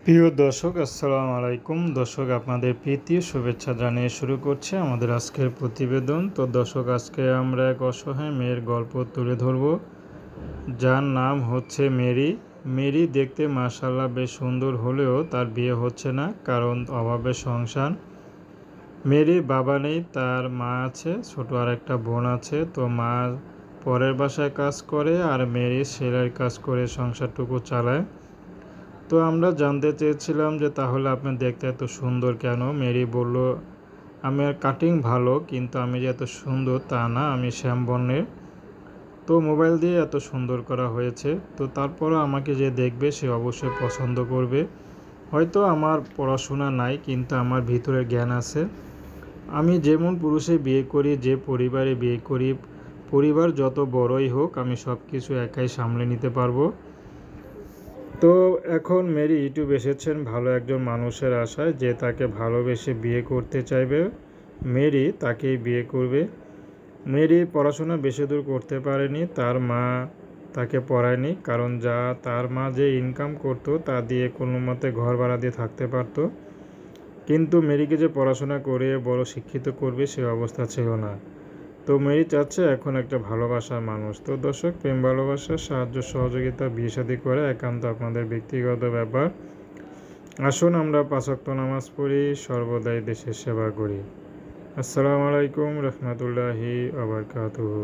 প্রিয় দর্শক, আসসালামু আলাইকুম। দর্শক, আপনাদের প্রীতি শুভেচ্ছা জানিয়ে শুরু করছে আমাদের আজকের প্রতিবেদন। তো দর্শক, আজকে আমরা এক অসহায় মেয়ের গল্প তুলে ধরব, যার নাম হচ্ছে মেরি। মেরি দেখতে মাশাআল্লাহ বেশ সুন্দর হলেও তার বিয়ে হচ্ছে না, কারণ অভাবের সংসার। মেরির বাবা নেই, তার মা আছে, ছোট আর একটা বোন আছে। তো মা পরের বাসায় কাজ করে আর মেরি সেলাইয়ের কাজ করে সংসারটুকু চালায়। তো আমরা জানতে চেয়েছিলাম যে তাহলে আপনি দেখতে এত সুন্দর কেন? মেরি বলল, আমার কাটিং ভালো, কিন্তু আমি যে এত সুন্দর তা না, আমি শ্যাম বর্ণের। তো মোবাইল দিয়ে এত সুন্দর করা হয়েছে, তো তারপরও আমাকে যে দেখবে সে অবশ্যই পছন্দ করবে। হয়তো আমার পড়াশোনা নাই, কিন্তু আমার ভিতরে জ্ঞান আছে। আমি যেমন পুরুষে বিয়ে করি, যে পরিবারে বিয়ে করি, পরিবার যত বড়ই হোক, আমি সব কিছু একাই সামলে নিতে পারবো। তো এখন মেরি ইউটিউব এসেছেন ভালো একজন মানুষের আশায়, যে তাকে ভালোবেসে বিয়ে করতে চাইবে। মেরি তাকেই বিয়ে করবে। মেরি পড়াশোনা বেশি দূর করতে পারেনি, তার মা তাকে পড়ায়নি, কারণ তার মা যে ইনকাম করতো তা দিয়ে কোনো মতে ঘর ভাড়া দিয়ে থাকতে পারতো। কিন্তু মেরিকে যে পড়াশোনা করে বড় শিক্ষিত করবে সে অবস্থা ছিল না। তো মেরি চাচ্ছে এখন একটা ভালোবাসার মানুষ। তো দর্শক, প্রেম ভালোবাসার সাহায্য সহযোগিতা বিয়ে শাদী করে একান্ত আপনাদের ব্যক্তিগত ব্যাপার। আসুন আমরা ৫ ওয়াক্ত নামাজ পড়ি, সর্বদাই দেশের সেবা করি। আসসালামু আলাইকুম রহমতুল্লাহি ওয়া বারাকাতুহু।